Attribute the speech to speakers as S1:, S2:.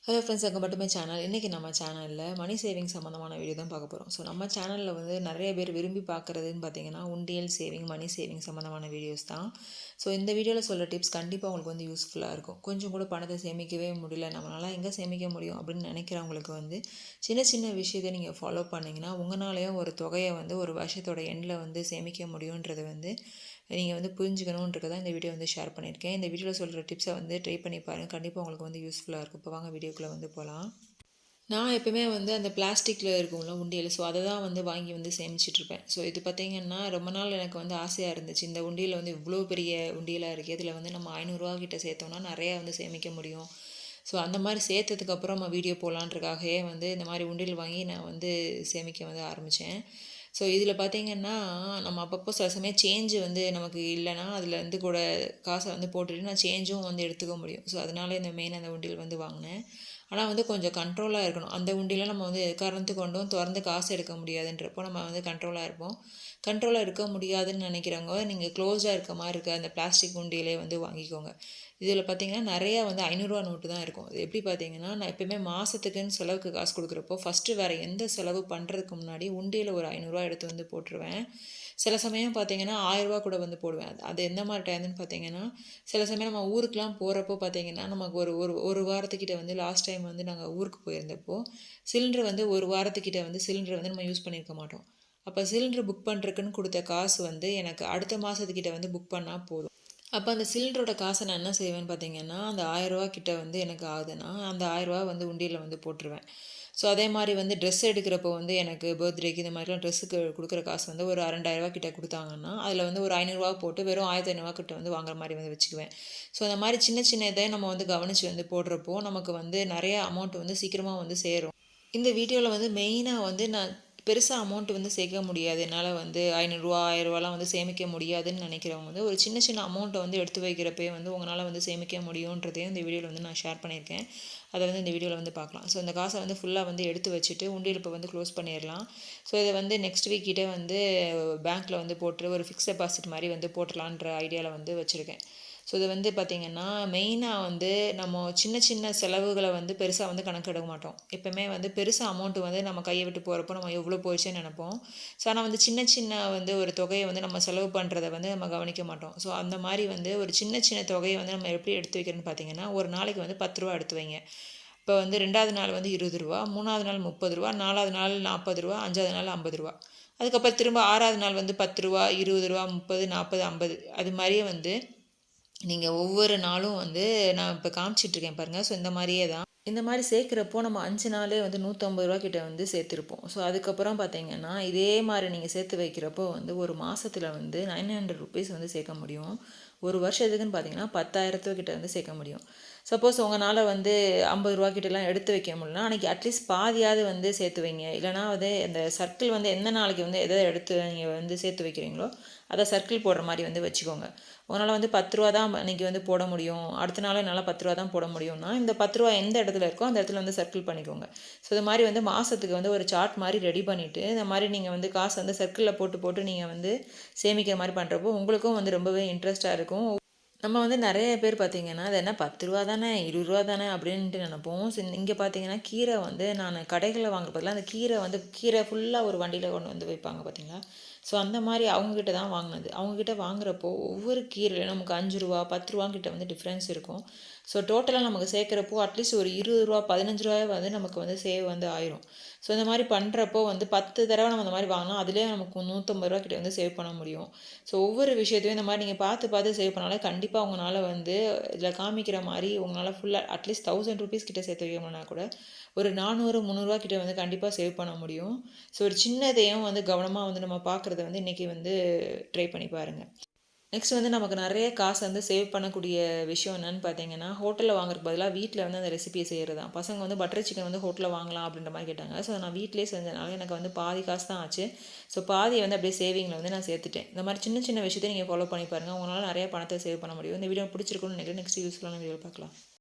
S1: Hello friends, welcome back to my channel. இன்றைக்கி நம்ம சேனலில் மணி சேவிங் சம்மந்தமான வீடியோ தான் பார்க்க போகிறோம். ஸோ நம்ம சேனலில் வந்து நிறைய பேர் விரும்பி பார்க்குறதுன்னு பார்த்தீங்கன்னா உண்டியல் சேவிங், மணி சேவிங் சம்மந்தமான வீடியோஸ் தான். ஸோ இந்த வீடியோவில் சொல்கிற டிப்ஸ் கண்டிப்பாக உங்களுக்கு வந்து யூஸ்ஃபுல்லாக இருக்கும். கொஞ்சம் கூட பணத்தை சேமிக்கவே முடியல, நம்மளால் எங்கே சேமிக்க முடியும் அப்படின்னு நினைக்கிறவங்களுக்கு வந்து சின்ன சின்ன விஷயத்தை நீங்கள் ஃபாலோ பண்ணிங்கன்னா உங்களாலேயும் ஒரு தொகையை வந்து ஒரு வருஷத்தோட எண்டில் வந்து சேமிக்க முடியுன்றது வந்து நீங்கள் வந்து புரிஞ்சுக்கணுன்றதை இந்த வீடியோ வந்து ஷேர் பண்ணியிருக்கேன். இந்த வீடியோவில் சொல்கிற டிப்ஸை வந்து ட்ரை பண்ணி பாருங்கள், கண்டிப்பாக உங்களுக்கு வந்து யூஸ்ஃபுல்லாக இருக்கும். இப்போ வாங்க வீடியோக்குள்ளே வந்து போகலாம். நான் எப்போயுமே வந்து அந்த பிளாஸ்டிக்கில் இருக்கும்ல உண்டியல், ஸோ அதை தான் வந்து வாங்கி வந்து சேமிச்சிட்ருப்பேன். ஸோ இது பார்த்திங்கன்னா ரொம்ப நாள் எனக்கு வந்து ஆசையாக இருந்துச்சு. இந்த உண்டியல் வந்து இவ்வளோ பெரிய உண்டியலாக இருக்குது, இதில் வந்து நம்ம 500 கிட்ட சேர்த்தோம்னா நிறையா வந்து சேமிக்க முடியும். ஸோ அந்த மாதிரி சேர்த்ததுக்கப்புறம் நம்ம வீடியோ போகலான்றக்காகவே வந்து இந்த மாதிரி உண்டியல் வாங்கி நான் வந்து சேமிக்க வந்து ஆரம்பித்தேன். ஸோ இதில் பார்த்திங்கன்னா நம்ம அப்பப்போ சில சமயம் சேஞ்சு வந்து நமக்கு இல்லைன்னா அதுலேருந்து கூட காசை வந்து போட்டுட்டு நான் சேஞ்சும் வந்து எடுத்துக்க முடியும். ஸோ அதனால இந்த மெயின் அந்த உண்டியல் வந்து வாங்கினேன். ஆனால் வந்து கொஞ்சம் கண்ட்ரோலாக இருக்கணும். அந்த உண்டியில் நம்ம வந்து எக்காரணத்துக்கு கொண்டும் திறந்து காசு எடுக்க முடியாதுன்றப்போ நம்ம வந்து கண்ட்ரோலாக இருப்போம். கண்ட்ரோலாக இருக்க முடியாதுன்னு நினைக்கிறவங்க நீங்கள் க்ளோஸாக இருக்க மாதிரி இருக்க அந்த பிளாஸ்டிக் உண்டியிலே வந்து வாங்கிக்கோங்க. இதில் பார்த்திங்கன்னா நிறையா வந்து 500 நோட்டு தான் இருக்கும். இது எப்படி பார்த்திங்கன்னா, நான் எப்போயுமே மாதத்துக்குன்னு செலவுக்கு காசு கொடுக்குறப்போ ஃபஸ்ட்டு வேறு எந்த செலவு பண்ணுறதுக்கு முன்னாடி உண்டியில் ஒரு 500 எடுத்து வந்து போட்டுருவேன். சில சமயம் பார்த்திங்கன்னா 1000 கூட வந்து போடுவேன். அது எந்த மாதிரி டைம்னு பார்த்திங்கன்னா, சில சமயம் நம்ம ஊருக்கெலாம் போகிறப்போ பார்த்திங்கன்னா நமக்கு ஒரு ஒரு ஒரு வாரத்துக்கிட்ட வந்து லாஸ்ட் டைம் வந்து நாங்கள் ஊருக்கு போயிருந்தப்போ சிலிண்டர் வந்து ஒரு வாரத்துக்கிட்ட வந்து சிலிண்டர் வந்து நம்ம யூஸ் பண்ணியிருக்க மாட்டோம். அப்போ சிலிண்டர் புக் பண்ணுறதுக்குன்னு கொடுத்த காசு வந்து எனக்கு அடுத்த மாதத்துக்கிட்ட வந்து புக் பண்ணால் போதும். அப்போ அந்த சிலிண்டரோட காசை நான் என்ன செய்வேன்னு பார்த்தீங்கன்னா, அந்த 1000 கிட்ட வந்து எனக்கு ஆகுதுன்னா அந்த 1000 வந்து உண்டியலில் வந்து போட்டுருவேன். ஸோ அதே மாதிரி வந்து ட்ரெஸ் எடுக்கிறப்போ வந்து எனக்கு பர்த்டேக்கு இந்த மாதிரிலாம் ட்ரெஸ்ஸுக்கு கொடுக்குற காசு வந்து ஒரு 2000 கிட்ட கொடுத்தாங்கன்னா அதில் வந்து ஒரு 500 போட்டு வெறும் 1500 கிட்ட வந்து வாங்குற மாதிரி வந்து வச்சுக்குவேன். ஸோ அந்த மாதிரி சின்ன சின்ன இதை நம்ம வந்து கவனித்து வந்து போடுறப்போ நமக்கு வந்து நிறைய அமௌண்ட் வந்து சீக்கிரமாக வந்து சேரும். இந்த வீடியோவில் வந்து மெயினாக வந்து நான் பெருசாக அமௌண்ட் வந்து சேர்க்க முடியாது, என்னால் வந்து 500 1000 வந்து சேமிக்க முடியாதுன்னு நினைக்கிறவங்க வந்து ஒரு சின்ன சின்ன அமௌண்ட்டை வந்து எடுத்து வைக்கிறப்பே வந்து உங்களால் வந்து சேமிக்க முடியுன்றதையும் இந்த வீடியோவில் வந்து நான் ஷேர் பண்ணியிருக்கேன். அதை வந்து இந்த வீடியோவில் வந்து பார்க்கலாம். ஸோ இந்த காசை வந்து ஃபுல்லாக வந்து எடுத்து வச்சுட்டு உண்டியல் இப்போ வந்து க்ளோஸ் பண்ணிடலாம். ஸோ இதை வந்து நெக்ஸ்ட் வீக் கிட்டே வந்து பேங்க்கில் வந்து போட்டு ஒரு ஃபிக்ஸ் டெபாசிட் மாதிரி வந்து போட்டுடலான்ற ஐடியாவில் வந்து வச்சுருக்கேன். ஸோ இது வந்து பார்த்திங்கன்னா மெயினாக வந்து நம்ம சின்ன சின்ன செலவுகளை வந்து பெருசாக வந்து கணக்கெடுக்க மாட்டோம். எப்போவுமே வந்து பெருசாக அமௌண்ட்டு வந்து நம்ம கையை விட்டு போகிறப்போ நம்ம எவ்வளோ போயிடுச்சுன்னு நினைப்போம். ஸோ ஆனால் வந்து சின்ன சின்ன வந்து ஒரு தொகையை வந்து நம்ம செலவு பண்ணுறத வந்து நம்ம கவனிக்க மாட்டோம். ஸோ அந்த மாதிரி வந்து ஒரு சின்ன சின்ன தொகையை வந்து நம்ம எப்படி எடுத்து வைக்கிறோன்னு பார்த்திங்கன்னா, ஒரு நாளைக்கு வந்து 10 ரூபா எடுத்து வைங்க. இப்போ வந்து 2வது நாள் வந்து 20 ரூபா, 3வது நாள் 30 ரூபா, 4வது நாள் 40 ரூபா, 5வது நாள் 50 ரூபா. அதுக்கப்புறம் திரும்ப 6வது நாள் வந்து 10 ரூபா, 20 ரூபா, 30, 40, 50 அது மாதிரியே வந்து நீங்கள் ஒவ்வொரு நாளும் வந்து நான் இப்போ காமிச்சிட்ருக்கேன் பாருங்கள். ஸோ இந்த மாதிரியே தான். இந்த மாதிரி சேர்க்குறப்போ நம்ம 5 நாளே வந்து 150 ரூபா கிட்ட வந்து சேர்த்துருப்போம். ஸோ அதுக்கப்புறம் பார்த்தீங்கன்னா இதே மாதிரி நீங்கள் சேர்த்து வைக்கிறப்போ வந்து ஒரு மாதத்தில் வந்து 900 ருபீஸ் வந்து சேர்க்க முடியும். ஒரு வருஷத்துக்குன்னு பார்த்தீங்கன்னா 10,000 கிட்ட வந்து சேர்க்க முடியும். சப்போஸ் உங்களால் வந்து 50 ரூபா கிட்டலாம் எடுத்து வைக்க முடியலனா அன்றைக்கி அட்லீஸ்ட் பாதியாவது வந்து சேர்த்து வைங்க. இல்லைனா வந்து இந்த சர்க்கிள் வந்து எந்த நாளைக்கு வந்து எதை எடுத்து நீங்கள் வந்து சேர்த்து வைக்கிறீங்களோ அதை சர்க்கிள் போடுற மாதிரி வந்து வச்சுக்கோங்க. உங்களால் வந்து 10 ரூபா தான் அன்றைக்கி வந்து போட முடியும், அடுத்த நாள் என்னால் 10 ரூபா தான் போட முடியும்னா இந்த 10 ரூபா எந்த இடத்துல இருக்கோ அந்த இடத்துல வந்து சர்க்கிள் பண்ணிக்கோங்க. ஸோ இது மாதிரி வந்து மாதத்துக்கு வந்து ஒரு சார்ட் மாதிரி ரெடி பண்ணிவிட்டு இந்த மாதிரி நீங்கள் வந்து காசு வந்து சர்க்கிளில் போட்டு போட்டு நீங்கள் வந்து சேமிக்கிற மாதிரி பண்ணுறப்போ உங்களுக்கும் வந்து ரொம்பவே இன்ட்ரெஸ்ட்டாக இருக்கும். நம்ம வந்து நிறைய பேர் பார்த்திங்கன்னா அது என்ன 10 ரூபா தானே, 20 ரூபா தானே அப்படின்ட்டு நினைப்போம். இங்கே பார்த்தீங்கன்னா கீரை வந்து நான் கடைகளில் வாங்குற பதிலாக அந்த கீரை ஃபுல்லாக ஒரு வண்டியில் கொண்டு வந்து வைப்பாங்க பார்த்தீங்களா. ஸோ அந்த மாதிரி அவங்கக்கிட்ட தான் வாங்கினது. அவங்கக்கிட்ட வாங்குறப்போ ஒவ்வொரு கீரையிலும் நமக்கு 5 ரூபா 10 ரூபாங்கிட்ட வந்து டிஃப்ரென்ஸ் இருக்கும். ஸோ டோட்டலாக நமக்கு சேர்க்குறப்போ அட்லீஸ்ட் ஒரு 20 ரூபா 15 ரூபாய் வந்து நமக்கு வந்து சேவ் வந்து ஆயிரும். ஸோ இந்த மாதிரி பண்ணுறப்போ வந்து 10 தடவை நம்ம இந்த மாதிரி வாங்கினா அதிலே நமக்கு 150 ரூபா கிட்ட வந்து சேவ் பண்ண முடியும். ஸோ ஒவ்வொரு விஷயத்தையும் இந்த மாதிரி நீங்கள் பார்த்து பார்த்து சேவ் பண்ணாலே கண்டிப்பாக உங்களால் வந்து இதில் காமிக்கிற மாதிரி உங்களால் ஃபுல்லாக அட்லீஸ்ட் 1000 ருபீஸ் கிட்ட சேர்த்து வைக்கணும்னா கூட ஒரு 400 300 கிட்ட வந்து கண்டிப்பாக சேவ் பண்ண முடியும். ஸோ ஒரு சின்னதையும் வந்து கவனமாக வந்து நம்ம பார்க்குறத வந்து இன்றைக்கி வந்து ட்ரை பண்ணி பாருங்கள். நெக்ஸ்ட் வந்து நமக்கு நிறைய காசு வந்து சேவ் பண்ணக்கூடிய விஷயம் என்னென்னு பார்த்தீங்கன்னா, ஹோட்டலில் வாங்குறதுக்கு பதிலாக வீட்டில் வந்து அந்த ரெசிபியை செய்கிறது தான். பசங்க வந்து பட்டர் சிக்கன் வந்து ஹோட்டலில் வாங்கலாம் அப்படின்ற மாதிரி கேட்டாங்க. ஸோ நான் வீட்டிலே செஞ்சனால எனக்கு வந்து பாதி காசு தான் ஆச்சு. ஸோ பாதியை வந்து அப்படியே சேவிங்கில் வந்து நான் சேர்த்துட்டேன். இந்த மாதிரி சின்ன சின்ன விஷயத்தை நீங்கள் ஃபாலோ பண்ணி பாருங்கள், உங்களால் நிறைய பணத்தை சேவ் பண்ண முடியும். இந்த வீடியோ பிடிச்சிருக்குன்னு நினைக்கிறேன். நெக்ஸ்ட் யூஸ்ஃபுல்லான வீடியோ பார்க்கலாம்.